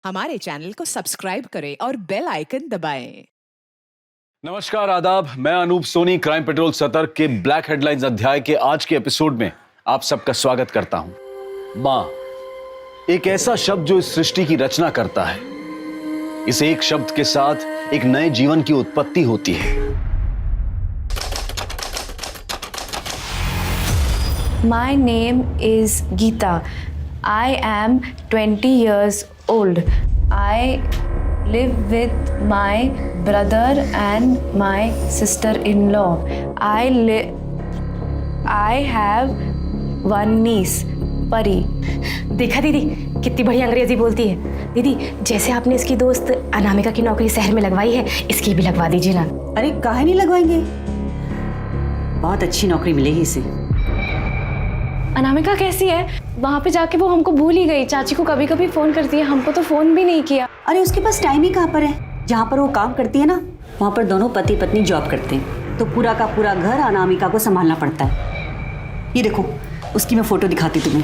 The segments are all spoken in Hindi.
हमारे चैनल को सब्सक्राइब करें और बेल आइकन दबाएं। नमस्कार, आदाब। मैं अनूप सोनी क्राइम पेट्रोल सतर्क के ब्लैक हेडलाइंस अध्याय के आज के एपिसोड में आप सबका स्वागत करता हूं। मां, एक ऐसा शब्द जो इस सृष्टि की रचना करता है। इस एक शब्द के साथ एक नए जीवन की उत्पत्ति होती है। My name is Geeta. I am 20 years old. I live with my brother and my sister-in-law. I have one niece, Pari. देखा दीदी कितनी बढ़िया अंग्रेजी बोलती है। दीदी जैसे आपने इसकी दोस्त अनामिका की नौकरी शहर में लगवाई है, इसकी भी लगवा दीजिए ना। अरे काहे नहीं लगवाएंगे, बहुत अच्छी नौकरी मिलेगी इसे। अनामिका कैसी है? वहाँ पे जाके वो हमको भूल ही गई। चाची को कभी कभी फोन करती है, हमको तो फोन भी नहीं किया। अरे उसके पास टाइम ही कहाँ पर है। जहाँ पर वो काम करती है ना, वहाँ पर दोनों पति पत्नी जॉब करते हैं, तो पूरा का पूरा घर अनामिका को संभालना पड़ता है। ये देखो, उसकी मैं फोटो दिखाती तुम्हें,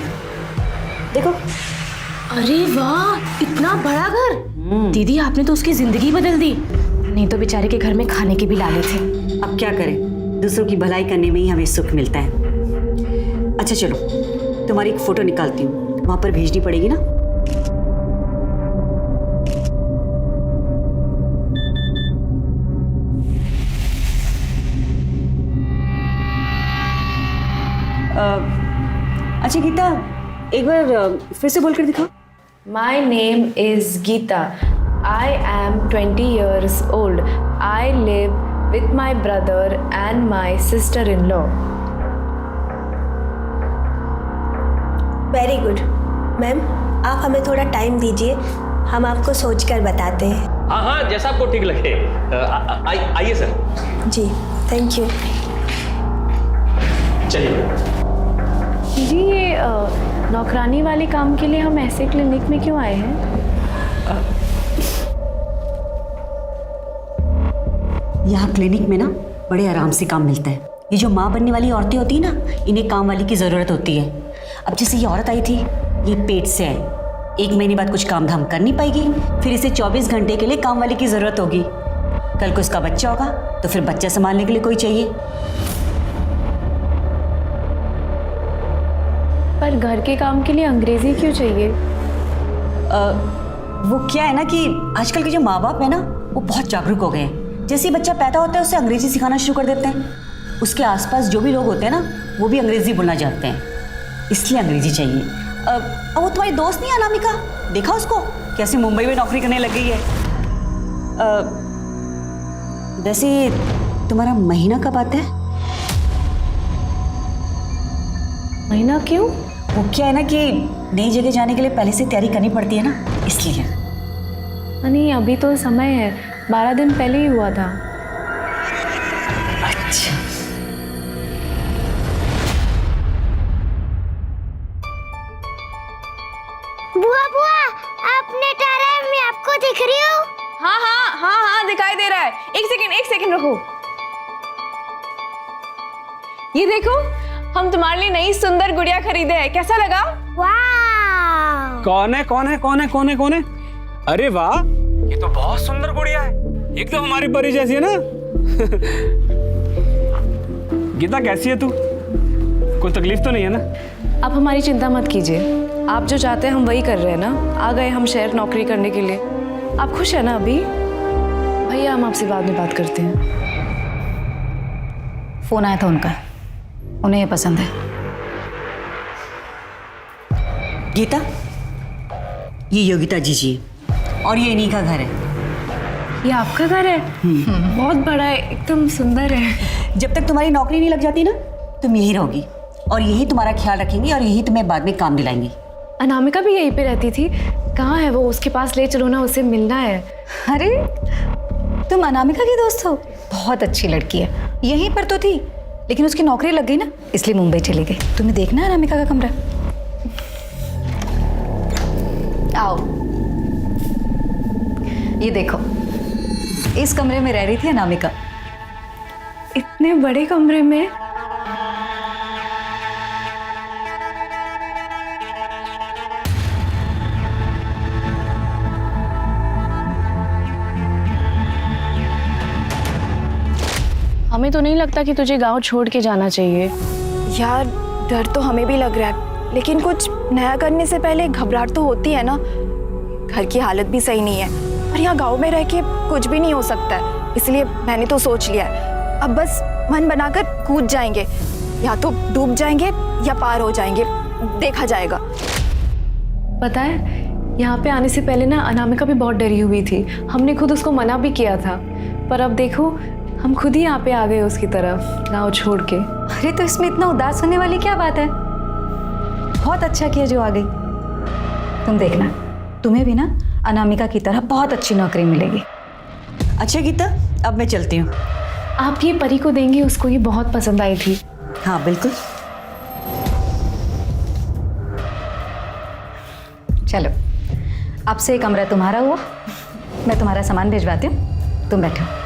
देखो। अरे वाह, इतना बड़ा घर। दीदी आपने तो उसकी जिंदगी बदल दी। नहीं तो बेचारे के घर में खाने के भी लाले थे। अब क्या करें, दूसरों की भलाई करने में ही हमें सुख मिलता है। अच्छा चलो, तुम्हारी एक फोटो निकालती हूँ, वहां पर भेजनी पड़ेगी ना। अच्छा गीता, एक बार फिर से बोल कर दिखाओ। My name is Geeta. I am 20 years old. I live with my brother and my sister-in-law. Very good ma'am, आप हमें थोड़ा टाइम दीजिए, हम आपको सोचकर बताते हैं। हाँ, जैसा आपको ठीक लगे। आइए सर। Ji thank you. चलिए। जी ये नौकरानी वाले काम के लिए हम ऐसे क्लिनिक में क्यों आए हैं? यहाँ क्लिनिक में ना बड़े आराम से काम मिलता है। ये जो माँ बनने वाली औरतें होती है ना, इन्हें काम वाली की ज़रूरत होती है। अब जैसे ये औरत आई थी, ये पेट से आई, 1 महीने बाद कुछ काम धाम कर नहीं पाएगी, फिर इसे 24 घंटे के लिए काम वाली की ज़रूरत होगी। कल को इसका बच्चा होगा तो फिर बच्चा संभालने के लिए कोई चाहिए। पर घर के काम के लिए अंग्रेजी क्यों चाहिए? वो क्या है ना कि आजकल के जो माँ बाप है ना, वो बहुत जागरूक हो गए हैं। जैसे ही बच्चा पैदा होता है उसे अंग्रेजी सिखाना शुरू कर देते हैं। उसके आसपास जो भी लोग होते हैं ना, वो भी अंग्रेजी बोलना चाहते हैं, इसलिए अंग्रेजी चाहिए। अब वो तुम्हारी दोस्त नहीं है अनामिका, देखा उसको कैसे मुंबई में नौकरी करने लग गई है। वैसे तुम्हारा महीना कब आता है? महीना क्यों? वो क्या है ना कि नई जगह जाने के लिए पहले से तैयारी करनी पड़ती है ना, इसलिए। नहीं, अभी तो समय है, 12 दिन पहले ही हुआ था। अच्छा, बुआ बुआ, आपने टारा है, मैं आपको दिख रही हूँ। हाँ दिखाई दे रहा है। एक सेकंड रुको। ये देखो, हम तुम्हारे लिए नई सुंदर गुड़िया खरीदे हैं, कैसा लगा? वाह, कौन है? अरे वाह, ये तो बहुत सुंदर गुड़िया है, एकदम हमारी परी जैसी है ना। गीता कैसी है तू? कोई तकलीफ तो नहीं है ना? आप हमारी चिंता मत कीजिए, आप जो चाहते हैं हम वही कर रहे हैं ना। आ गए हम शहर नौकरी करने के लिए। आप खुश है ना अभी? भैया हम आपसे बाद में बात करते हैं। फोन आया था उनका, उन्हें ये पसंद है। गीता, ये योगिता जी और ये इन्हीं का घर है। ये आपका घर है? बहुत बड़ा है, एकदम सुंदर है। जब तक तुम्हारी नौकरी नहीं लग जाती ना, तुम यही रहोगी और यही तुम्हारा ख्याल रखेंगी और यही तुम्हें बाद में काम दिलाएंगी। अनामिका भी यहीं पे रहती थी, कहाँ है वो? उसके पास ले चलो ना, उसे मिलना है। अरे तुम अनामिका की दोस्त हो? बहुत अच्छी लड़की है, यहीं पर तो थी लेकिन उसकी नौकरी लग गई ना, इसलिए मुंबई चली गई। तुम्हें देखना है अनामिका का कमरा? आओ, ये देखो, इस कमरे में रह रही थी अनामिका। इतने बड़े कमरे में? हमें तो नहीं लगता कि तुझे गांव छोड़ के जाना चाहिए। यार डर तो हमें भी लग रहा है, लेकिन कुछ नया करने से पहले घबराहट तो होती है ना। घर की हालत भी सही नहीं है और यहाँ गांव में रह के कुछ भी नहीं हो सकता है, इसलिए मैंने तो सोच लिया है अब बस मन बनाकर कूद जाएंगे, या तो डूब जाएंगे या पार हो जाएंगे, देखा जाएगा। पता है यहाँ पे आने से पहले ना अनामिका भी बहुत डरी हुई थी, हमने खुद उसको मना भी किया था, पर अब देखो हम खुद ही यहाँ पे आ गए उसकी तरफ गाँव छोड़ के। अरे तो इसमें इतना उदास होने वाली क्या बात है, बहुत अच्छा किया जो आ गई। तुम देखना, तुम्हें भी ना अनामिका की तरह बहुत अच्छी नौकरी मिलेगी। अच्छा गीता, अब मैं चलती हूँ। आप ये परी को देंगे, उसको ये बहुत पसंद आई थी। हाँ बिल्कुल। चलो, अब से ये कमरा तुम्हारा हुआ, मैं तुम्हारा सामान भिजवाती हूँ, तुम बैठो।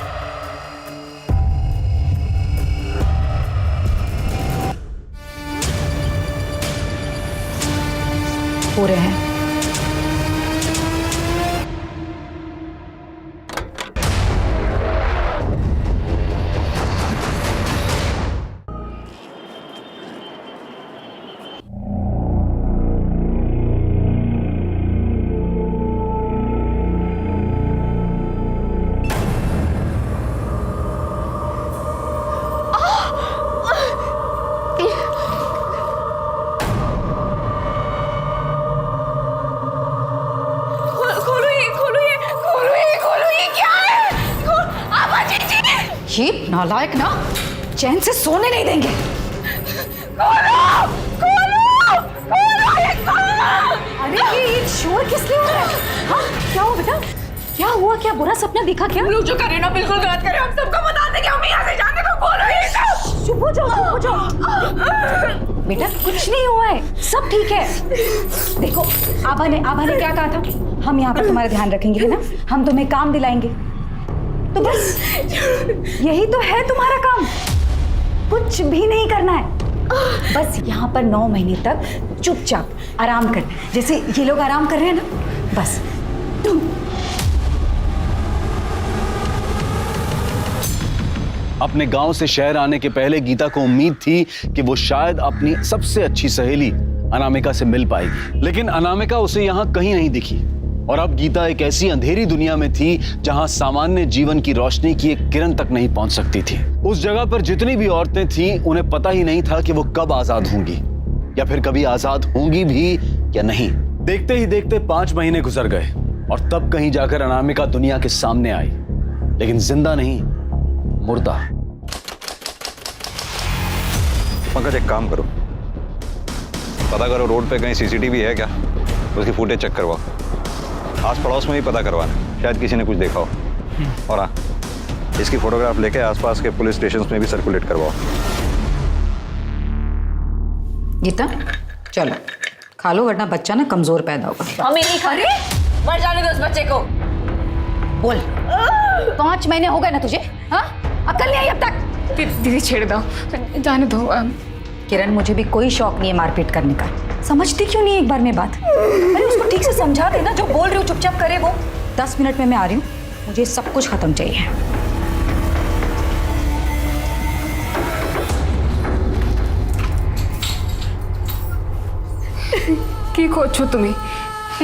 पूरे हैं। ये नालायक ना चैन से सोने नहीं देंगे। अरे ये शोर किस लिए हो रहा है? हाँ क्या हुआ बेटा, क्या हुआ, क्या बुरा सपना दिखा क्या? लोग जो करे ना बिल्कुल गलत करे, हम सबको बता देंगे, हम यहाँ से जाने को बोल रहे हैं। चुप हो जाओ, चुप हो जाओ। बेटा कुछ नहीं हुआ है, सब ठीक है। देखो आभा ने क्या कहा था, हम यहाँ पर तुम्हारा ध्यान रखेंगे, है ना, हम तुम्हें काम दिलाएंगे। तो बस यही तो है तुम्हारा काम, कुछ भी नहीं करना है, बस यहाँ पर 9 महीने तक चुपचाप आराम करना है, जैसे ये लोग आराम कर रहे हैं ना, बस। अपने गांव से शहर आने के पहले गीता को उम्मीद थी कि वो शायद अपनी सबसे अच्छी सहेली अनामिका से मिल पाएगी, लेकिन अनामिका उसे यहाँ कहीं नहीं दिखी। और अब गीता एक ऐसी अंधेरी दुनिया में थी जहां सामान्य जीवन की रोशनी की एक किरण तक नहीं पहुंच सकती थी। उस जगह पर जितनी भी औरतें थीं, उन्हें पता ही नहीं था कि वो कब आजाद होंगी, या फिर कभी आजाद होंगी भी या नहीं। देखते ही देखते 5 महीने गुजर गए और तब कहीं जाकर अनामिका दुनिया के सामने आई, लेकिन जिंदा नहीं, मुर्दा। पंकज एक काम करो, पता करो रोड पे कहीं सीसीटीवी है क्या, उसकी फुटेज चेक करवाओ, आस पड़ोस में भी पता करवाना, शायद किसी ने कुछ देखा हो। और हाँ, इसकी फोटोग्राफ लेके आसपास के पुलिस स्टेशन में भी सर्कुलेट करवाओ। गीता चलो खा लो, वरना बच्चा ना कमजोर पैदा होगा। हमें नहीं खा रहे, मर जाने दो उस बच्चे को। बोल 5 महीने हो गए ना तुझे, हाँ अकल नहीं आई अब तक? दीदी छेड़ दो, जाने दो। किरण मुझे भी कोई शौक नहीं है मारपीट करने का, समझती क्यों नहीं एक बार में बात? अरे उसको ठीक से समझा देना, जो बोल रही हूँ चुपचाप करे वो। 10 मिनट में मैं आ रही हूँ, मुझे सब कुछ खत्म चाहिए। की कोचो तुम्हें,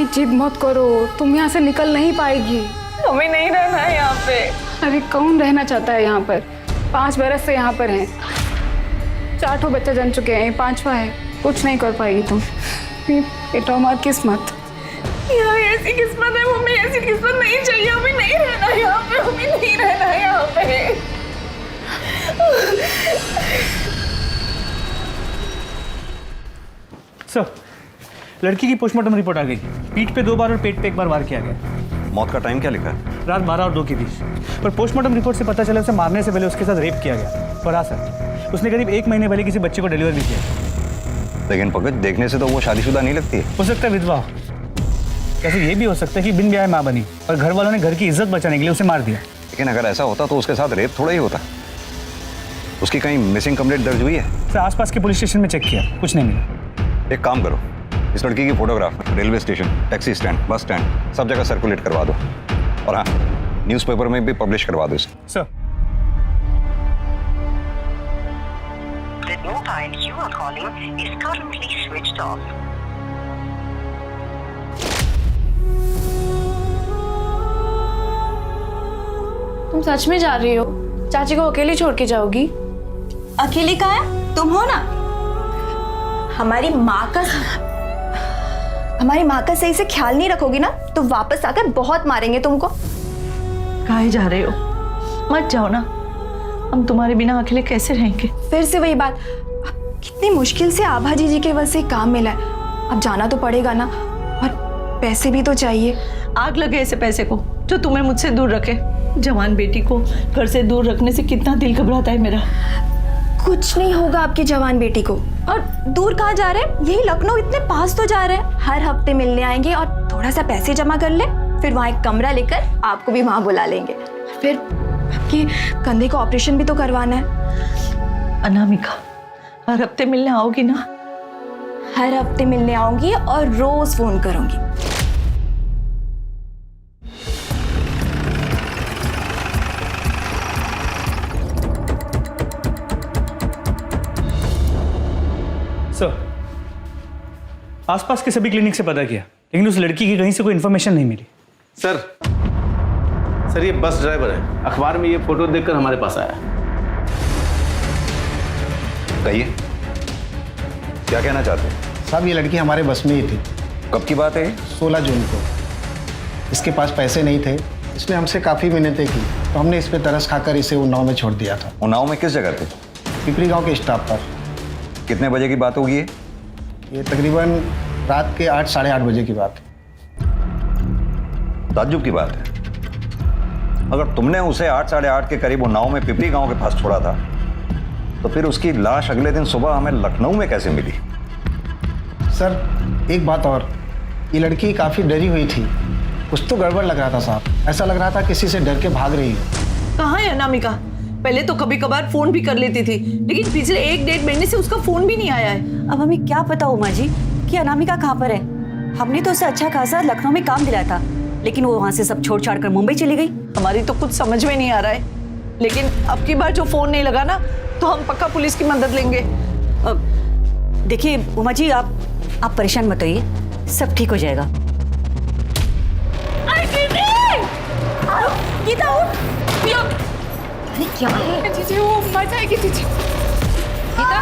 जिद मत करो, तुम यहाँ से निकल नहीं पाएगी। हमें नहीं रहना है यहाँ पे। अरे कौन रहना चाहता है यहाँ पर? 5 बरस से यहाँ पर हैं, 4 ठो बच्चे जन चुके हैं, 5वां है, कुछ नहीं कर पाएगी तुम। बेटा हमारी किस्मत, यहाँ ऐसी किस्मत है, हमें ऐसी किस्मत नहीं चाहिए, हमें नहीं रहना यहाँ पे, हमें नहीं रहना यहाँ पे। सर, लड़की की पोस्टमार्टम रिपोर्ट आ गई, पीठ पे 2 बार और पेट पे 1 बार वार किया गया। मौत का टाइम क्या लिखा है? रात 12 और 2 के बीच, पर पोस्टमार्टम रिपोर्ट से पता चला उसे मारने से पहले उसके साथ रेप किया गया। और हाँ सर, उसने करीब 1 महीने पहले किसी बच्चे को डिलीवर भी किया। लेकिन पंकज देखने से तो वो शादीशुदा नहीं लगती है। हो सकता है विधवा, कैसे ये भी हो सकता है कि बिन ब्याह माँ बनी और घर वालों ने घर की इज्जत बचाने के लिए उसे मार दिया। लेकिन अगर ऐसा होता तो उसके साथ रेप थोड़ा ही होता। उसकी कहीं मिसिंग कंप्लेंट दर्ज हुई है? सर आसपास के पुलिस स्टेशन में चेक किया, कुछ नहीं मिला। एक काम करो, इस लड़की की photograph railway station, taxi stand, bus stand, सब जगह सर्कुलेट करवा दो। और हाँ, न्यूज़पेपर में भी पब्लिश करवा दो इसे। Sir mobile you are calling is currently switched off. तुम सच में जा रही हो? चाची को अकेले छोड़ के जाओगी? अकेले कहाँ है? तुम हो ना। हमारी माँ का सही से ख्याल नहीं रखोगी ना तो वापस आकर बहुत मारेंगे तुमको। कहाँ जा रहे हो? मत जाओ ना, हम तुम्हारे बिना अकेले कैसे रहेंगे? फिर से वही बात, कितनी मुश्किल से आभा जी के वजह से काम मिला है, अब जाना तो पड़ेगा ना, और पैसे भी तो चाहिए। आग लगे ऐसे पैसे को जो तुम्हें मुझसे दूर रखे। जवान बेटी को घर से दूर रखने से कितना दिल घबराता है मेरा। कुछ नहीं होगा आपकी जवान बेटी को। और दूर कहाँ जा रहे हैं? यही लखनऊ, इतने पास तो जा रहे हैं। हर हफ्ते मिलने आएंगे और थोड़ा सा पैसे जमा कर ले, फिर वहाँ एक कमरा लेकर आपको भी वहाँ बुला लेंगे। फिर आपके कंधे का ऑपरेशन भी तो करवाना है। अनामिका, हर हफ्ते मिलने आओगी ना? हर हफ्ते मिलने आऊंगी और रोज फोन करूंगी। सर, आसपास के सभी क्लिनिक से पता किया, लेकिन उस लड़की की कहीं से कोई इन्फॉर्मेशन नहीं मिली। सर ये बस ड्राइवर है, अखबार में ये फोटो देखकर हमारे पास आया। कहिए, क्या कहना चाहते हैं? साहब ये लड़की हमारे बस में ही थी। कब की बात है? 16 जून को। इसके पास पैसे नहीं थे, इसने हमसे काफ़ी मिन्नतें की, तो हमने इस पे तरस खाकर इसे उन्नाव में छोड़ दिया था। उन्नाव में किस जगह पे? पिपरी गांव के स्टॉप पर। कितने बजे की बात होगी ये तकरीबन रात के 8 साढ़े 8 बजे की बात है। ताज्जुब की बात है, अगर तुमने उसे 8 साढ़े 8 के करीब उन्नाव में पिपरी गांव के पास छोड़ा था, तो फिर उसकी लाश अगले दिन सुबह हमें लखनऊ में कैसे मिली? सर एक बात और, ये लड़की काफ़ी डरी हुई थी, कुछ तो गड़बड़ लग रहा था साहब। ऐसा लग रहा था किसी से डर के भाग रही हो। कहाँ है अनामिका? पहले तो कभी कभार फोन भी कर लेती थी, लेकिन पिछले 1-1.5 महीने से उसका फोन भी नहीं आया है। अब हमें क्या पता उमा जी कि अनामिका कहाँ पर है। हमने तो उसे अच्छा खासा लखनऊ में काम दिलाया था, लेकिन वो वहाँ से सब छोड़ छाड़ कर मुंबई चली गई। हमारी तो कुछ समझ में नहीं आ रहा है, लेकिन अब की बार जो फोन नहीं लगा ना, तो हम पक्का पुलिस की मदद लेंगे। देखिए उमा जी, आप परेशान मत होइए, सब ठीक हो जाएगा। अरे क्या है जीजी, वो मर जाएगी जीजी। गीता,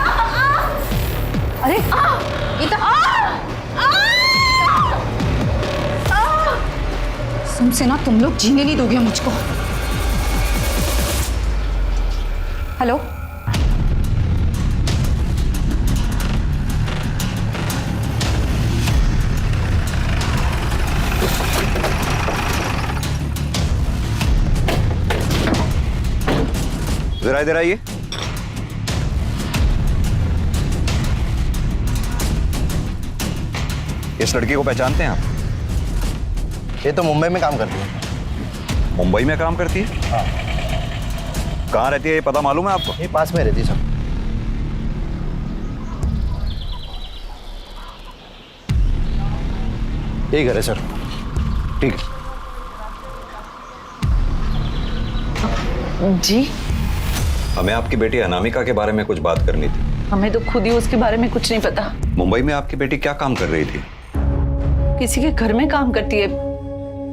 अरे गीता, तुमसे ना तुम लोग जीने नहीं दोगे मुझको। हेलो, जरा इधर आइए। इस लड़की को पहचानते हैं आप? ये तो मुंबई में काम करती है। मुंबई में काम करती है? हाँ। कहाँ रहती है ये पता मालूम है आपको? ये पास में रहती सर। यही घर है सर। ठीक है जी, हमें आपकी बेटी अनामिका के बारे में कुछ बात करनी थी। हमें तो खुद ही उसके बारे में कुछ नहीं पता। मुंबई में आपकी बेटी क्या काम कर रही थी? किसी के घर में काम करती है,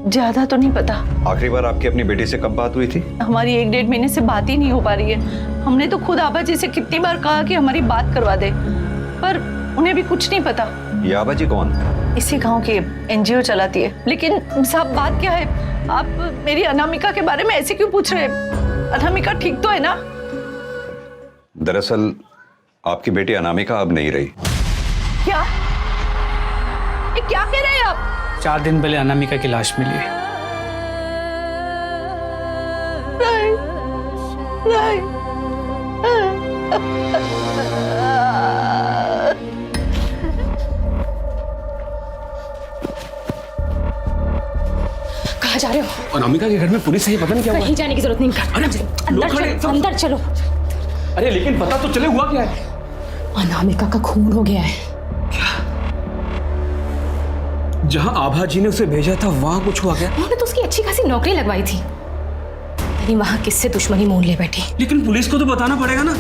ज्यादा तो नहीं पता। आखिरी बार आपकी अपनी बेटी से कब बात हुई थी? हमारी 1-1.5 महीने से बात ही नहीं हो पा रही है। हमने तो खुद आभा जी से कितनी बार कहा कि हमारी बात करवा दे, पर उन्हें भी कुछ नहीं पता। ये आभा जी कौन? इसी गांव की NGO चलाती है। लेकिन साहब बात क्या है, आप मेरी अनामिका के बारे में ऐसे क्यों पूछ रहे हैं? अनामिका ठीक तो है ना? दरअसल आपकी बेटी अनामिका अब नहीं रही। क्या? ये क्या कह रहे हैं आप? 4 दिन पहले अनामिका की लाश मिली है। कहाँ जा रहे हो? अनामिका के घर में पुलिस है, पता नहीं क्या हुआ। कहीं जाने की जरूरत नहीं। अंदर चलो। अरे लेकिन पता तो चले हुआ क्या है? अनामिका का खून हो गया है। जहां आभा जी ने उसे भेजा था वहां कुछ हुआ क्या? उन्होंने तो उसकी अच्छी खासी नौकरी लगवाई थी, नहीं वहां किससे दुश्मनी मोल ले बैठी। लेकिन पुलिस को तो बताना पड़ेगा ना,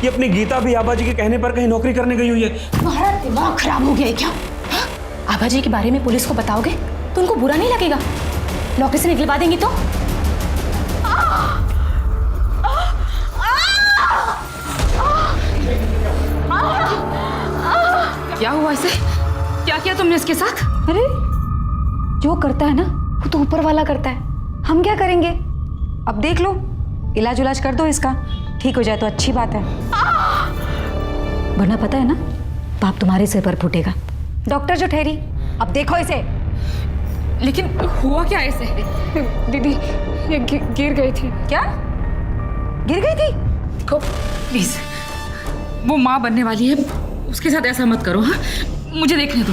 ये अपनी गीता भी आबा जी के कहने पर कहीं नौकरी करने गई हुई है। तुम्हारा दिमाग खराब हो गया है क्या? हाँ? आभा जी के बारे में पुलिस को बताओगे तो उनको बुरा नहीं लगेगा? नौकरी से निकलवा देंगी तो? क्या हुआ इसे? क्या किया तुमने इसके साथ? अरे जो करता है ना वो तो ऊपर वाला करता है, हम क्या करेंगे? अब देख लो, इलाज उलाज कर दो इसका, ठीक हो जाए तो अच्छी बात है, वरना पता है ना पाप तुम्हारे सिर पर फूटेगा। डॉक्टर जो ठहरी, अब देखो इसे। लेकिन हुआ क्या ऐसे? दीदी ये गिर गई थी। क्या गिर गई थी? देखो प्लीज, वो माँ बनने वाली है, उसके साथ ऐसा मत करो। हाँ, मुझे देखने दो।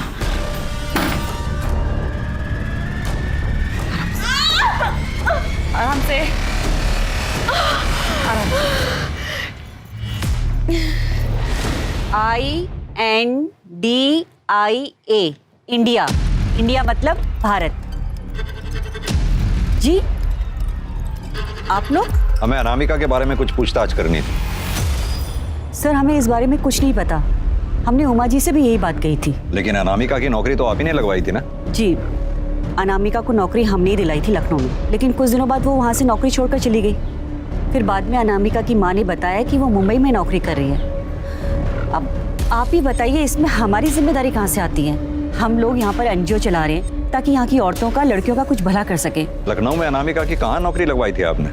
आराम से, आराम से। INDIA India. इंडिया मतलब भारत। जी आप लोग? हमें अनामिका के बारे में कुछ पूछताछ करनी थी। सर हमें इस बारे में कुछ नहीं पता, हमने उमा जी से भी यही बात कही थी। लेकिन अनामिका की नौकरी तो आप ही ने लगवाई थी ना? जी, अनामिका को नौकरी हमने ही दिलाई थी लखनऊ में, लेकिन कुछ दिनों बाद वो वहाँ से नौकरी छोड़कर चली गई। फिर बाद में अनामिका की माँ ने बताया कि वो मुंबई में नौकरी कर रही है। अब आप ही बताइए इसमें हमारी जिम्मेदारी कहाँ से आती है? हम लोग यहाँ पर NGO चला रहे हैं ताकि यहाँ की औरतों का, लड़कियों का कुछ भला कर सके। लखनऊ में अनामिका की कहाँ नौकरी लगवाई थी आपने?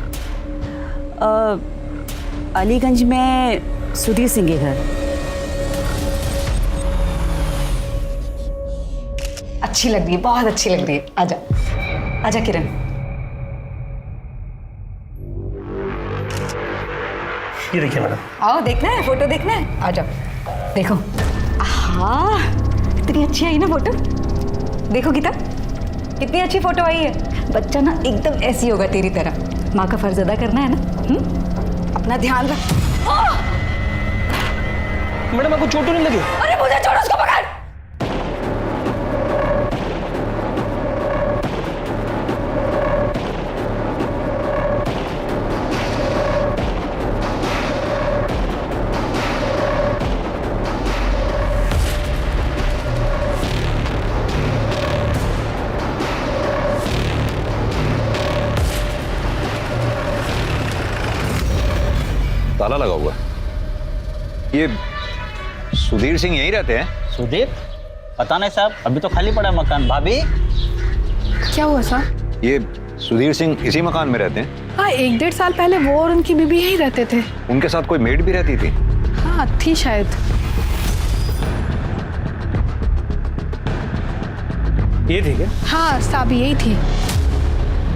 अलीगंज में सुधीर सिंह के घर। अच्छी लग रही है, बहुत अच्छी लग रही है। आजा आजा किरण। ये देखिए मैडम। आओ, देखना है फोटो, देखना है, आ जाओ। देखो, हाँ इतनी अच्छी आई ना फोटो। देखो गीता कितनी अच्छी फोटो आई है। बच्चा ना एकदम ऐसी होगा तेरी तरह। माँ का फर्ज अदा करना है ना। अपना ध्यान रख। मैडम आपको चोट तो नहीं लगी? अरे मुझे छोड़ो, उसको पकड़। ताला लगा हुआ। ये सुधीर सिंह यहीं रहते हैं? सुधीर? पता नहीं साहब, अभी तो खाली पड़ा है मकान। भाभी क्या हुआ सर? ये सुधीर सिंह इसी मकान में रहते हैं? हाँ, 1-1.5 साल पहले वो और उनकी बीबी यहीं रहते थे। उनके साथ कोई मेड भी रहती थी? हाँ थी शायद। ये ठीक है? हाँ साहब यही थी।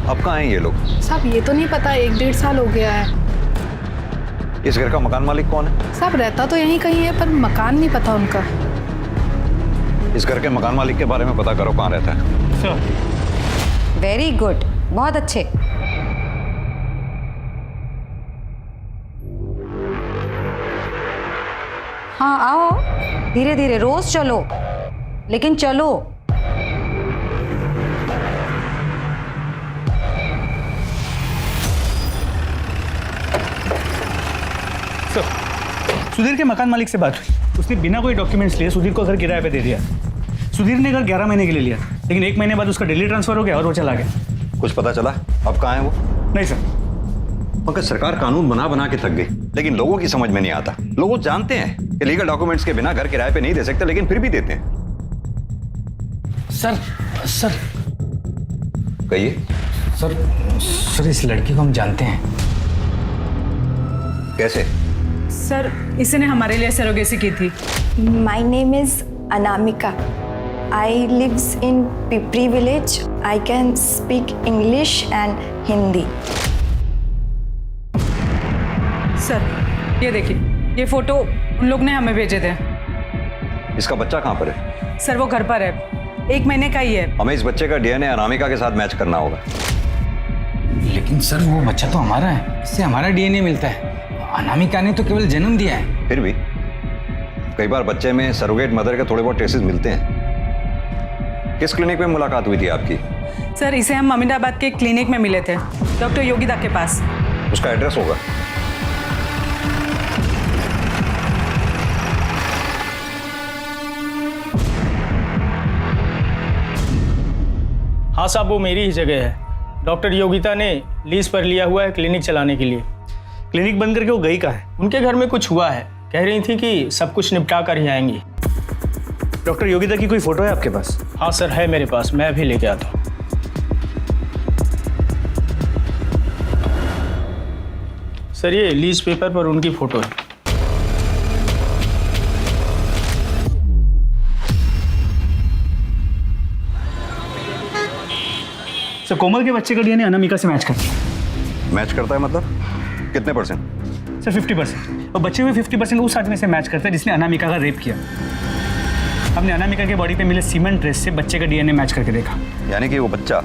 अब कहाँ हैं ये लोग? साहब ये तो नहीं पता, 1-1.5 साल हो गया है। इस घर का मकान मालिक कौन है? साहब रहता तो यहीं कहीं है, पर मकान नहीं पता उनका। इस घर के मकान मालिक के बारे में पता करो, कहाँ रहता है। वेरी गुड, बहुत अच्छे। हाँ आओ, धीरे धीरे, रोज चलो, लेकिन चलो। सुधीर के मकान मालिक से बात हुई, उसने बिना कोई डॉक्यूमेंट्स लिए सुधीर को घर किराए पे दे दिया। सुधीर ने घर 11 महीने के लिए लिया, लेकिन 1 महीने बाद उसका दिल्ली ट्रांसफर हो गया और वो चला गया। कुछ पता चला अब कहाँ है वो? नहीं सर। पंकज, सरकार कानून बना बना के थक गई, लेकिन लोगों की समझ में नहीं आता। लोग जानते हैं कि लीगल डॉक्यूमेंट्स के बिना घर किराए पे नहीं दे सकते, लेकिन फिर भी देते हैं। सर कहिए। सर इस लड़की को हम जानते हैं। कैसे? सर इसने हमारे लिए सरोगेसी की थी। My name is Anamika. I lives in Pipri village. I can speak English and Hindi. Sir ये देखिए, ये फोटो उन लोग ने हमें भेजे थे। इसका बच्चा कहाँ पर है? सर वो घर पर है, 1 महीने का ही है। हमें इस बच्चे का DNA अनामिका के साथ मैच करना होगा। लेकिन सर वो बच्चा तो हमारा है, इससे हमारा DNA मिलता है। अनामिका ने तो केवल जन्म दिया है। फिर भी कई बार बच्चे में सरोगेट मदर के थोड़े बहुत ट्रेसेस मिलते हैं। किस क्लिनिक में मुलाकात हुई थी आपकी? सर इसे हम अमीनाबाद के क्लिनिक में मिले थे, डॉक्टर योगिता के पास। उसका एड्रेस होगा? हाँ साहब, वो मेरी ही जगह है। डॉक्टर योगिता ने लीज पर लिया हुआ है क्लिनिक चलाने के लिए। क्लिनिक बंद करके वो गई कहाँ है? उनके घर में कुछ हुआ है, कह रही थी कि सब कुछ निपटा कर ही आएंगी। डॉक्टर योगिता की कोई फोटो है आपके पास? हाँ सर, है मेरे पास, मैं भी लेके आता हूँ। सर ये लीज पेपर पर उनकी फोटो है। सर कोमल के बच्चे का डीएनए अनामिका से मैच करता है। मैच करता है मतलब कितने परसेंट? सर 50%। और बचे हुए 50% उस आदमी से मैच करता है जिसने अनामिका का रेप किया। हमने अनामिका के बॉडी पे मिले सीमेंट ट्रेस से बच्चे का डीएनए मैच करके देखा। यानी कि वो बच्चा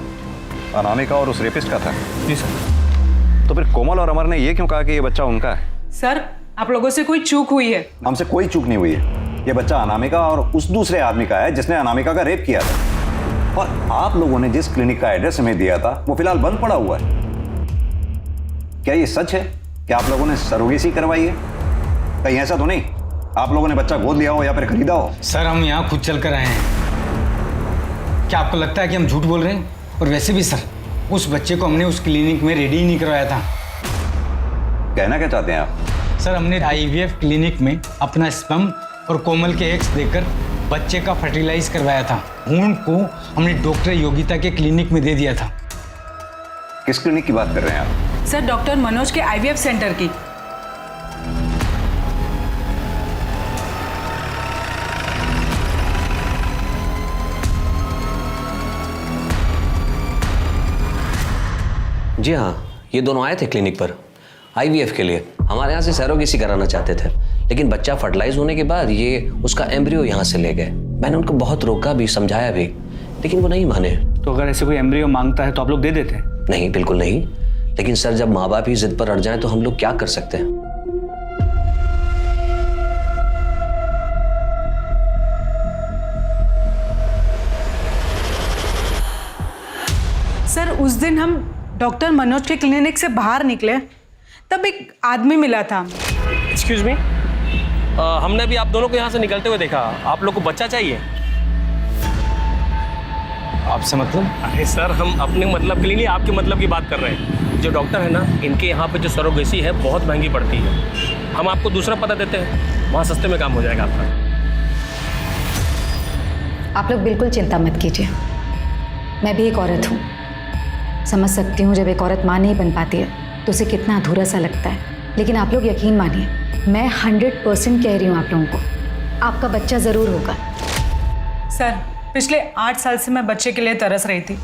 अनामिका और उस रेपिस्ट का था? जी सर। तो फिर कोमल और अमर ने ये क्यों कहा कि ये बच्चा उनका है? सर आप लोगों से कोई चूक हुई है। हमसे कोई चूक नहीं हुई है। ये बच्चा अनामिका और उस दूसरे आदमी का है जिसने अनामिका का रेप किया था। और आप लोगों ने जिस क्लिनिक का एड्रेस हमें दिया था वो फिलहाल बंद पड़ा हुआ है। क्या ये सच है कि आप लोगों ने सरोगेसी करवाई है? कहीं ऐसा तो नहीं आप लोगों ने बच्चा गोद लिया हो या फिर खरीदा हो? सर हम यहाँ खुद चल कर आए हैं। क्या आपको लगता है कि हम झूठ बोल रहे हैं? और वैसे भी सर, उस बच्चे को हमने उस क्लिनिक में रेडी ही नहीं करवाया था। कहना क्या चाहते हैं आप? सर हमने आईवीएफ क्लिनिक में अपना स्पर्म और कोमल के एग्स देकर बच्चे का फर्टिलाइज करवाया था। भ्रूण को हमने डॉक्टर योगिता के क्लिनिक में दे दिया था। किस क्लिनिक की बात कर रहे हैं आप? सर डॉक्टर मनोज के आईवीएफ सेंटर की। जी हाँ, ये दोनों आए थे क्लिनिक पर आईवीएफ के लिए। हमारे यहाँ से सरोगेसी कराना चाहते थे, लेकिन बच्चा फर्टिलाइज होने के बाद ये उसका एम्ब्रियो यहाँ से ले गए। मैंने उनको बहुत रोका भी, समझाया भी, लेकिन वो नहीं माने। तो अगर ऐसे कोई एम्ब्रियो मांगता है तो आप लोग दे देते हैं? नहीं, बिल्कुल नहीं। लेकिन सर जब माँ बाप ही जिद पर अड़ जाए तो हम लोग क्या कर सकते हैं? सर उस दिन हम डॉक्टर मनोज के क्लिनिक से बाहर निकले, तब एक आदमी मिला था। एक्सक्यूज मी, हमने भी आप दोनों को यहाँ से निकलते हुए देखा। आप लोग को बच्चा चाहिए? आपसे मतलब? अरे सर, हम अपने मतलब के लिए नहीं, आपके मतलब की बात कर रहे हैं। जो डॉक्टर है ना, इनके यहाँ पे जो सरोगेसी है बहुत महंगी पड़ती है। हम आपको दूसरा पता देते हैं, वहाँ सस्ते में काम हो जाएगा आपका। आप लोग बिल्कुल चिंता मत कीजिए। मैं भी एक औरत हूँ, समझ सकती हूँ जब एक औरत माँ नहीं बन पाती है तो उसे कितना अधूरा सा लगता है। लेकिन आप लोग यकीन मानिए, मैं 100% कह रही हूँ आप लोगों को, आपका बच्चा ज़रूर होगा। सर पिछले 8 साल से मैं बच्चे के लिए तरस रही थी।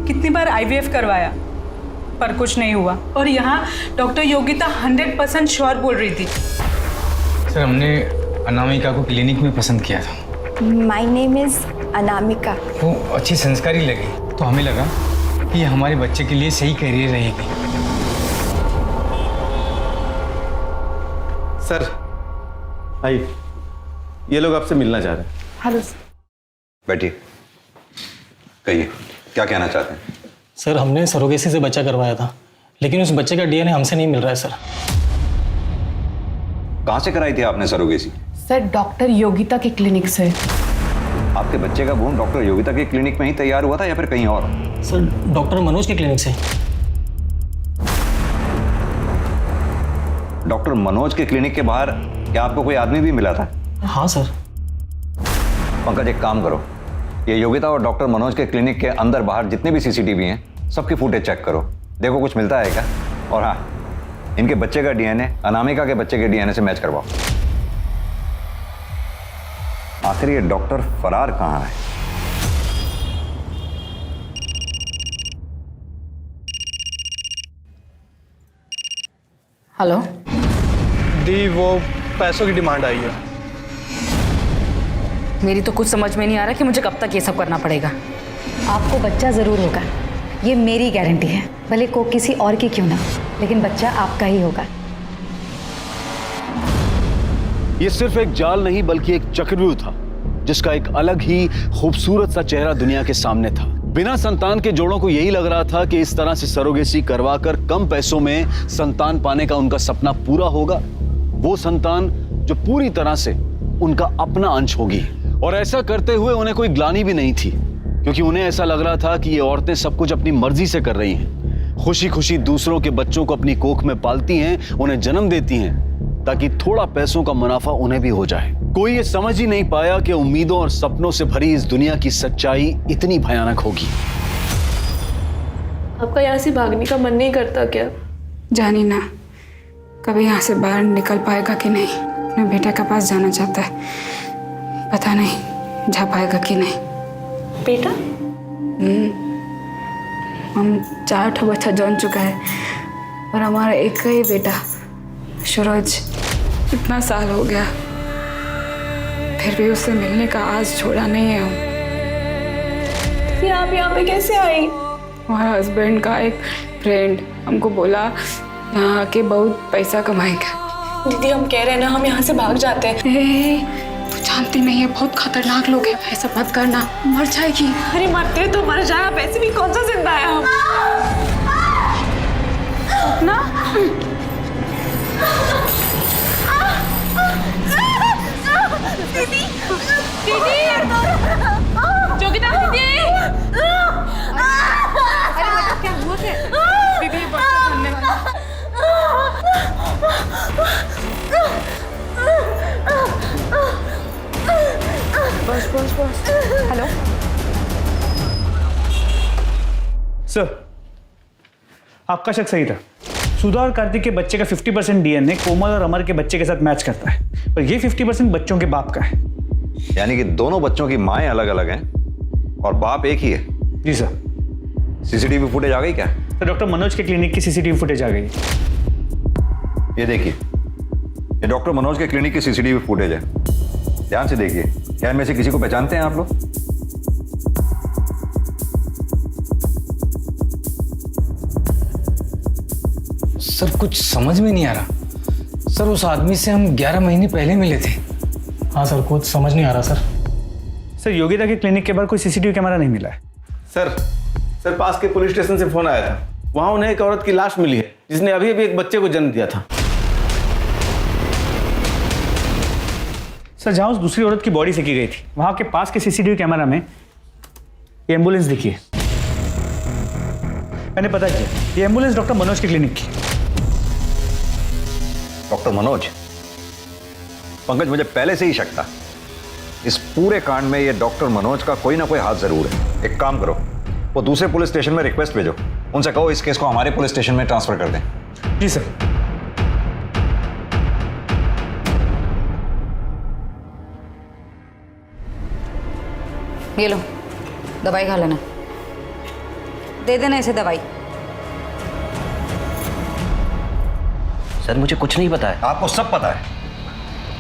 कितनी बार आईवीएफ करवाया पर कुछ नहीं हुआ। और यहाँ डॉक्टर योगिता 100% श्योर बोल रही थी। सर हमने अनामिका को क्लिनिक में पसंद किया था। My name is Anamika. वो अच्छी संस्कारी लगी तो हमें लगा कि ये हमारे बच्चे के लिए सही करियर रहेगी। सर आइए, ये लोग आपसे मिलना चाह रहे हैं। हेलो बैठिए, कहिए क्या कहना चाहते हैं? सर हमने सरोगेसी से बच्चा करवाया था, लेकिन उस बच्चे का डीएनए हमसे नहीं मिल रहा है सर। कहाँ से कराई थी आपने सरोगेसी? सर डॉक्टर योगिता के क्लिनिक से। आपके बच्चे का भ्रूण डॉक्टर योगिता के क्लिनिक में ही तैयार हुआ था या फिर कहीं और? सर डॉक्टर मनोज के क्लिनिक से। डॉक्टर मनोज के क्लिनिक के बाहर क्या आपको कोई आदमी भी मिला था? हाँ सर। पंकज एक काम करो, ये योगिता और डॉक्टर मनोज के क्लिनिक के अंदर बाहर जितने भी सीसीटीवी हैं सबकी फुटेज चेक करो, देखो कुछ मिलता है क्या। और हाँ, इनके बच्चे का डीएनए अनामिका के बच्चे के डीएनए से मैच करवाओ। आखिर ये डॉक्टर फरार कहाँ है? हेलो दी, वो पैसों की डिमांड आई है। मेरी तो कुछ समझ में नहीं आ रहा कि मुझे कब तक ये सब करना पड़ेगा। आपको बच्चा ज़रूर होगा, ये मेरी गारंटी है। भले को किसी और की क्यों ना, लेकिन बच्चा आपका ही होगा। ये सिर्फ एक जाल नहीं बल्कि एक चक्रव्यूह था, जिसका एक अलग ही खूबसूरत सा चेहरा दुनिया के सामने था। बिना संतान के जोड़ों को यही लग रहा था कि इस तरह से सरोगेसी करवाकर कम पैसों में संतान पाने का उनका सपना पूरा होगा। वो संतान जो पूरी तरह से उनका अपना अंश होगी, और ऐसा करते हुए उन्हें कोई ग्लानि भी नहीं थी। क्योंकि उन्हें ऐसा लग रहा था कि ये औरतें सब कुछ अपनी मर्जी से कर रही हैं, खुशी खुशी दूसरों के बच्चों को अपनी कोख में पालती हैं, उन्हें जन्म देती हैं ताकि थोड़ा पैसों का मुनाफा उन्हें भी हो जाए। कोई ये समझ ही नहीं पाया कि उम्मीदों और सपनों से भरी इस दुनिया की सच्चाई इतनी भयानक होगी। आपका यहाँ से भागने का मन नहीं करता क्या? जानी ना कभी यहाँ से बाहर निकल पाएगा कि नहीं। अपने बेटा के पास जाना चाहता है, पता नहीं जा पाएगा कि नहीं। बेटा? हम 4 बच्चा जन चुका है और हमारा एक ही बेटा सूरज, इतना साल हो गया फिर भी उससे मिलने का आज छोड़ा नहीं है हम। फिर आप यहाँ पे कैसे आई? हमारे हस्बैंड का एक फ्रेंड हमको बोला यहाँ आके बहुत पैसा कमाएगा। दीदी हम कह रहे हैं ना, हम यहाँ से भाग जाते हैं। तू जानती नहीं है बहुत खतरनाक लोग हैं, ऐसा मत करना, मर जाएगी। अरे मरते तो मर जाए, आप ऐसे भी कौन सा जिंदा है हम। ना दीदी दीदी योगिता दीदी, अरे बेटा क्या हुआ है? दीदी बच्चा बनने वाला। बस हेलो सर, आपका शक सही था। सुधा और कार्तिक के बच्चे का 50% डीएनए कोमल और अमर के बच्चे के साथ मैच करता है, पर ये 50% बच्चों के बाप का है। यानी कि दोनों बच्चों की माएँ अलग अलग हैं और बाप एक ही है। जी सर। सीसीटीवी फुटेज आ गई क्या? तो डॉक्टर मनोज के क्लिनिक की सीसीटीवी फुटेज आ गई। ये देखिए, ये डॉक्टर मनोज के क्लिनिक की सीसीटीवी फुटेज है। ध्यान से देखिए, क्या इनमें से किसी को पहचानते हैं आप लोग? सर कुछ समझ में नहीं आ रहा। सर उस आदमी से हम 11 महीने पहले मिले थे। हाँ सर, कुछ समझ नहीं आ रहा सर। योगिता के क्लिनिक के बाहर कोई सीसीटीवी कैमरा नहीं मिला है। सर पास के पुलिस स्टेशन से फोन आया था, वहां उन्हें एक औरत की लाश मिली है जिसने अभी अभी एक बच्चे को जन्म दिया था। सर जहां उस दूसरी औरत की बॉडी फेंकी गई थी, वहां के पास के सीसीटीवी कैमरा में ये एम्बुलेंस दिखी है। मैंने पता किया, ये एम्बुलेंस डॉक्टर मनोज के क्लिनिक की। डॉक्टर मनोज? पंकज, मुझे पहले से ही शक था इस पूरे कांड में ये डॉक्टर मनोज का कोई ना कोई हाथ जरूर है। एक काम करो, वो दूसरे पुलिस स्टेशन में रिक्वेस्ट भेजो, उनसे कहो इस केस को हमारे पुलिस स्टेशन में ट्रांसफर कर दें। जी सर। ये लो दवाई खा लेना, दे देना इसे दवाई। सर मुझे कुछ नहीं पता है। आपको सब पता है।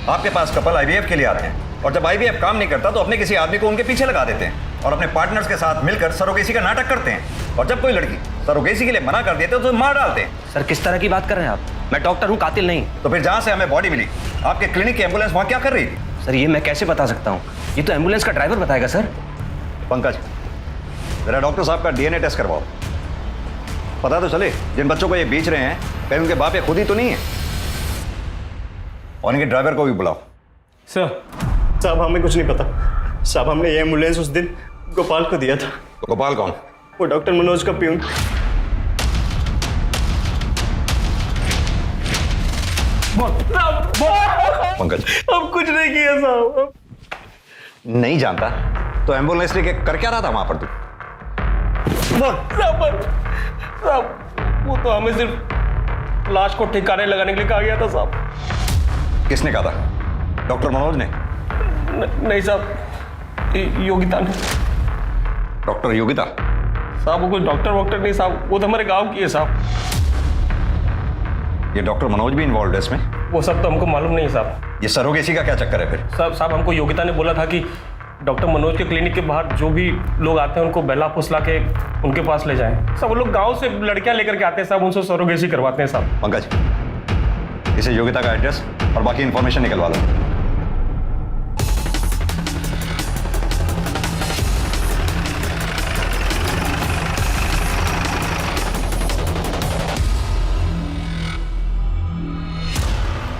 आपके पास कपल आईवीएफ के लिए आते हैं और जब आईवीएफ काम नहीं करता तो अपने किसी आदमी को उनके पीछे लगा देते हैं और अपने पार्टनर्स के साथ मिलकर सरोगेसी का नाटक करते हैं। और जब कोई लड़की सरोगेसी के लिए मना कर देते तो मार डालते हैं। सर किस तरह की बात कर रहे हैं आप? मैं डॉक्टर हूँ, कातिल नहीं। तो फिर जहां से हमें बॉडी मिली, आपके क्लिनिक की एम्बुलेंस वहां क्या कर रही थी? सर ये मैं कैसे बता सकता हूँ, ये तो एम्बुलेंस का ड्राइवर बताएगा। सर पंकज, जरा डॉक्टर साहब का डीएनए टेस्ट करवाओ, पता तो चले जिन बच्चों को ये बेच रहे हैं कहीं उनके बाप ये खुद ही तो नहीं है। और इनके ड्राइवर को भी बुलाओ। साहब हमें कुछ नहीं पता। साहब हमने ये एम्बुलेंस उस दिन गोपाल को दिया था। तो गोपाल कौन? वो डॉक्टर मनोज का प्यून। पंकज अब कुछ नहीं किया साहब। नहीं जानता तो एम्बुलेंस लेके कर क्या रहा था वहां पर तू? साहब वो तो हमें सिर्फ लाश को ठिकाने लगाने के लिए कहा गया था साहब। किसने कहा था? डॉक्टर मनोज ने? नहीं साहब, योगिता ने। डॉक्टर योगिता? साहब वो कोई डॉक्टर वॉक्टर नहीं साहब, वो तो हमारे गांव की है साहब। ये डॉक्टर मनोज भी इन्वॉल्व है इसमें? वो सब तो हमको मालूम नहीं साहब। ये सरोगेसी का क्या चक्कर है फिर? साहब हमको योगिता ने बोला था कि डॉक्टर मनोज के क्लिनिक के बाहर जो भी लोग आते हैं उनको बहला फुसला के उनके पास ले जाएं। सब वो लोग गांव से लड़कियां लेकर के आते हैं साहब, उनसे सरोगेसी करवाते हैं साहब। पंकज, इसे योगिता का एड्रेस और बाकी इंफॉर्मेशन निकलवा लो।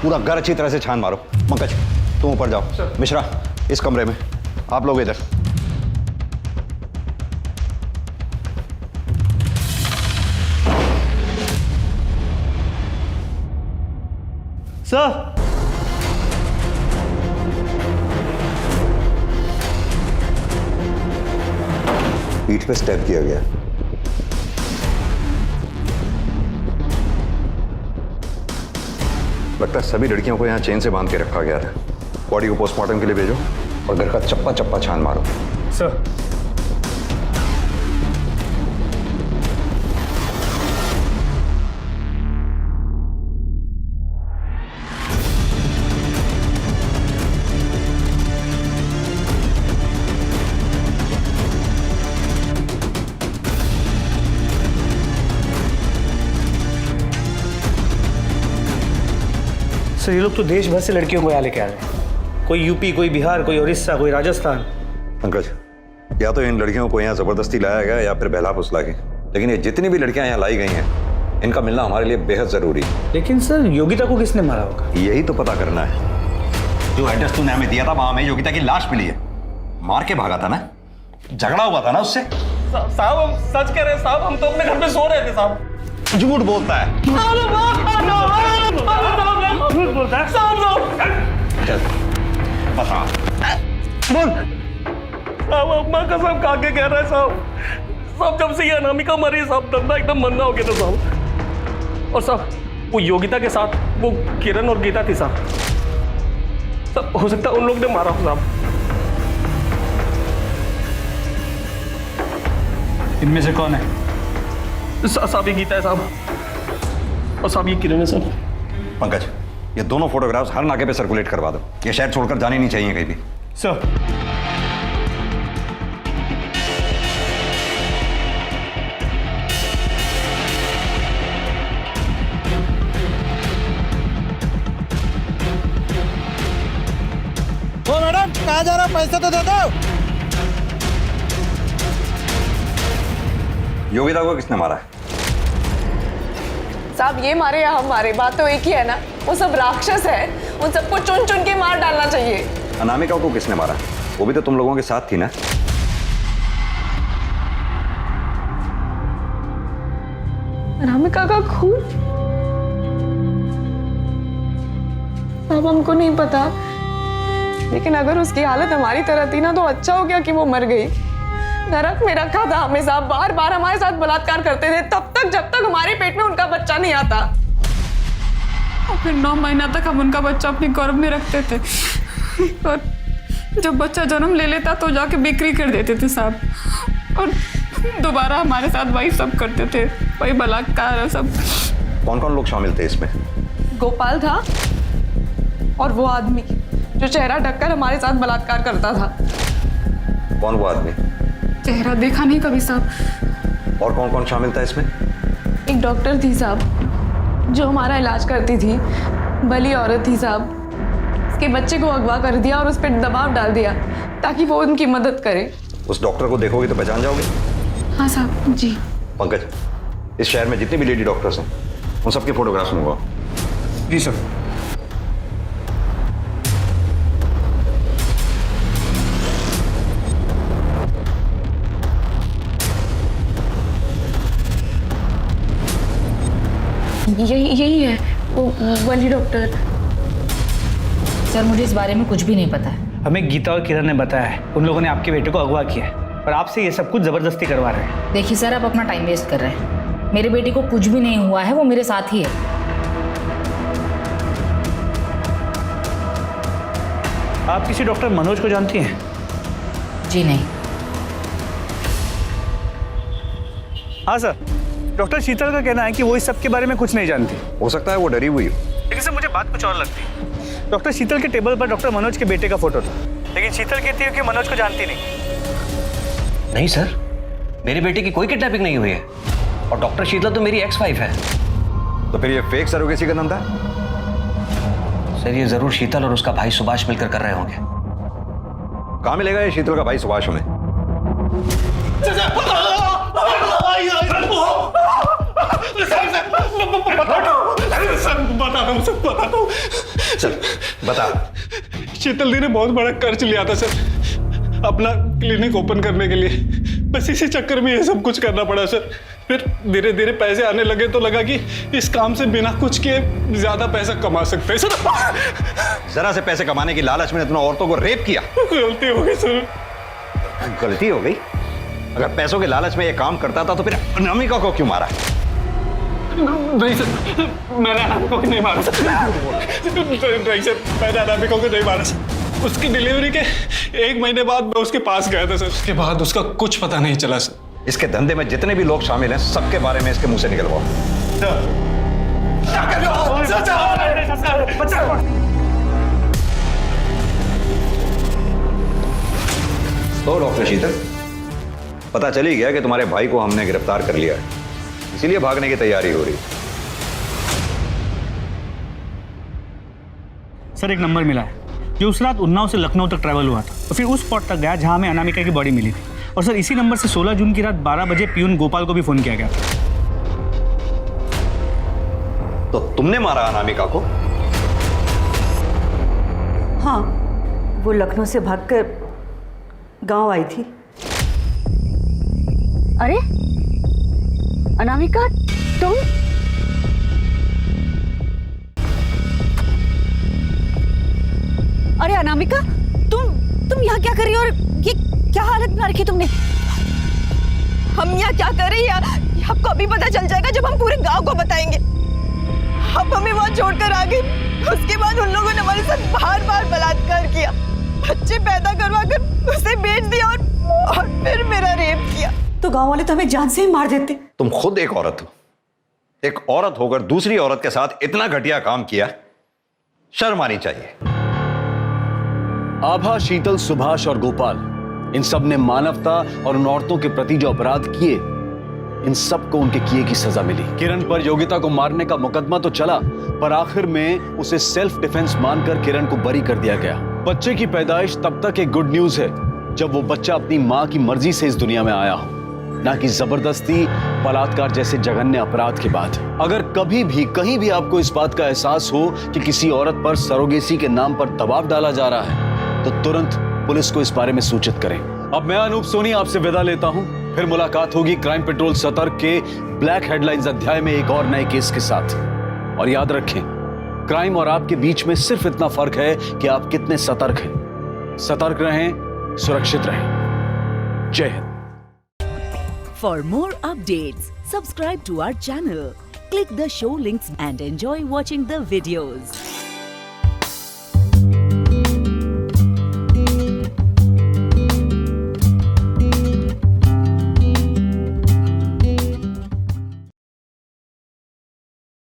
पूरा घर अच्छी तरह से छान मारो। पंकज तुम ऊपर जाओ, मिश्रा इस कमरे में, आप लोग इधर। सर पीठ पे स्टेप किया गया। लगता है सभी लड़कियों को यहाँ चेन से बांध के रखा गया था। बॉडी को पोस्टमार्टम के लिए भेजो और घर का चप्पा चप्पा छान मारो। सर सर ये लोग तो देश भर से लड़कियों को यहाँ लेके आ रहे हैं। कोई यूपी, कोई बिहार, कोई उड़ीसा, कोई राजस्थान। पंकज, या तो इन लड़कियों को यहाँ जबरदस्ती लाया गया या फिर बहला फुसला के, लेकिन ये जितनी भी लड़कियां यहाँ लाई गई हैं, इनका मिलना हमारे लिए बेहद जरूरी है। लेकिन सर योगिता को किसने मारा होगा? यही तो पता करना है। जो एड्रेस तूने हमें दिया था वहां हमें योगिता की लाश मिली है। मार के भागा था ना, झगड़ा हुआ था ना उससे। साहब हम सच कह रहे हैं साहब, हम तो अपने घर पे सो रहे थे साहब। झूठ बोलता है। झूठ बोलता है चल बता बोल। साहब अम्मा कसम खा के कह रहा है साहब, साहब जब से ये अनामिका मरी साहब धंधा एकदम मंदा हो गया था साहब। और साहब वो योगिता के साथ वो किरण और गीता थी साहब। सब हो सकता है उन लोग ने मारा हो साहब। इनमें से कौन है? साहब ये गीता है साहब, और साहब ये किरण है साहब। पंकज, ये दोनों फोटोग्राफ्स हर नाके पे सर्कुलेट करवा दो। ये शहर छोड़कर जाने नहीं चाहिए कहीं भी। सर ओ मैडम, कहाँ जा रहा? पैसे तो दे दो। योगिता को किसने मारा है? साहब ये मारे या हम मारे, बात तो एक ही है ना। वो सब राक्षस है, उन सबको चुन चुन के मार डालना चाहिए। अनामिका को किसने मारा? वो भी तो तुम लोगों के साथ थी ना। अनामिका का खून? साहब हमको नहीं पता, लेकिन अगर उसकी हालत हमारी तरह थी ना तो अच्छा हो गया कि वो मर गई। नरक में रखा था हमें साहब, बार बार हमारे साथ बलात्कार करते थे तब तक जब तक हमारे पेट में उनका बच्चा नहीं आता। और फिर 9 महीना तक हम उनका बच्चा अपने गर्भ में रखते थे, और जब बच्चा जन्म ले लेता तो जाके बिक्री कर देते थे साहब। और दोबारा हमारे साथ वही सब करते थे, वही बलात्कार और सब। कौन कौन लोग शामिल थे इसमें? गोपाल था और वो आदमी जो चेहरा ढककर हमारे साथ बलात्कार करता था। कौन वो आदमी? चेहरा देखा नहीं कभी साहब। और कौन कौन शामिल था इसमें? एक डॉक्टर थी साहब जो हमारा इलाज करती थी, भली औरत थी साहब। उसके बच्चे को अगवा कर दिया और उस पर दबाव डाल दिया ताकि वो उनकी मदद करे। उस डॉक्टर को देखोगे तो पहचान जाओगे? हाँ साहब जी। पंकज, इस शहर में जितने भी लेडी डॉक्टर्स हैं उन सबके फोटोग्राफ्स मंगवाओ। जी सर। यही है वो वाली डॉक्टर। सर मुझे इस बारे में कुछ भी नहीं पता है। हमें गीता और किरण ने बताया है उन लोगों ने आपके बेटे को अगवा किया है और आपसे ये सब कुछ जबरदस्ती करवा रहे हैं। देखिए सर, आप अपना टाइम वेस्ट कर रहे हैं। मेरे बेटे को कुछ भी नहीं हुआ है, वो मेरे साथ ही है। आप किसी डॉक्टर मनोज को जानती हैं? जी नहीं। हाँ सर, डॉक्टर शीतल का कहना है कि वो इस सब के बारे में कुछ नहीं जानती। हो सकता है वो डरी हुई हो। लेकिन सर मुझे बात कुछ और लगती है। डॉक्टर शीतल के टेबल पर डॉक्टर मनोज के बेटे का फोटो था, लेकिन शीतल कहती है कि मनोज को जानती नहीं। नहीं सर, मेरे बेटे की कोई किडनैपिंग नहीं हुई है और डॉक्टर शीतल तो मेरी एक्स वाइफ है। तो फिर ये फेक सरोगेसी का धंधा? सर ये जरूर शीतल और उसका भाई सुभाष मिलकर कर रहे होंगे। कहाँ मिलेगा ये शीतल का भाई सुभाष हमें? चल बता। शीतल दी ने बहुत बड़ा कर्ज लिया था सर अपना क्लिनिक ओपन करने के लिए। बस इसी चक्कर में ये सब कुछ करना पड़ा सर। फिर धीरे धीरे पैसे आने लगे तो लगा कि इस काम से बिना कुछ किए ज्यादा पैसा कमा सकते हैं सर। जरा से पैसे कमाने की लालच में तुमने औरतों को रेप किया। गलती हो गई सर। गलती हो गई? अगर पैसों के लालच में ये काम करता था तो फिर अनामिका को क्यों मारा? नहीं सर, मैंने अनामिका को नहीं मारा सर। नहीं सर, मैंने अनामिका को नहीं मारा सर। उसकी डिलीवरी के 1 महीने बाद मैं उसके पास गया था सर। उसके बाद उसका कुछ पता नहीं चला सर। इसके धंधे में जितने भी लोग शामिल हैं सबके बारे में इसके मुंह से निकलवाओ। तो डॉक्टर शीतल, पता चल ही गया कि तुम्हारे भाई को हमने गिरफ्तार कर लिया है, इसीलिए भागने की तैयारी हो रही है। सर एक नंबर मिला है जो उस रात उन्नाव से लखनऊ तक ट्रैवल हुआ था और फिर उस स्पॉट तक गया जहां में अनामिका की बॉडी मिली थी। और सर इसी नंबर से 16 जून की रात 12 बजे पियून गोपाल को भी फोन किया गया था। तो तुमने मारा अनामिका को? हाँ, वो लखनऊ से भागकर गांव आई थी। अरे अनामिका, तुम? अरे अनामिका, तुम यहाँ क्या कर रही हो और ये क्या हालत बना रखी तुमने? हम यहाँ क्या कर रहे हैं आपको अभी पता चल जाएगा जब हम पूरे गांव को बताएंगे। अब हमें वहाँ छोड़कर आ गए, उसके बाद उन लोगों ने हमारे साथ बार बार बलात्कार किया, बच्चे पैदा करवा कर उसे बेच दिया और फिर मेरा रेप किया। तो गांव वाले तो हमें जान से ही मार देते। तुम खुद एक औरत हो, एक औरत होकर दूसरी औरत के साथ इतना घटिया काम किया, शर्म आनी चाहिए। आभा, शीतल, सुभाष और गोपाल, इन सब ने मानवता और उन औरतों के प्रति जो अपराध किए, इन सब को उनके किए की सजा मिली। किरण पर योगिता को मारने का मुकदमा तो चला, पर आखिर में उसे सेल्फ डिफेंस मानकर किरण को बरी कर दिया गया। बच्चे की पैदाइश तब तक एक गुड न्यूज है जब वो बच्चा अपनी मां की मर्जी से इस दुनिया में आया हो, ना कि जबरदस्ती, बलात्कार जैसे जघन्य अपराध के बाद। अगर कभी भी कहीं भी आपको इस बात का एहसास हो कि किसी औरत पर सरोगेसी के नाम पर दबाव डाला जा रहा है तो तुरंत पुलिस को इस बारे में सूचित करें। अब मैं अनूप सोनी आपसे विदा लेता हूं, फिर मुलाकात होगी क्राइम पेट्रोल सतर्क के ब्लैक हेडलाइंस अध्याय में एक और नए केस के साथ। और याद रखें, क्राइम और आपके बीच में सिर्फ इतना फर्क है कि आप कितने सतर्क हैं। सतर्क रहें, सुरक्षित रहें। जय Hind. For more updates, subscribe to our channel, click the show links and enjoy watching the videos.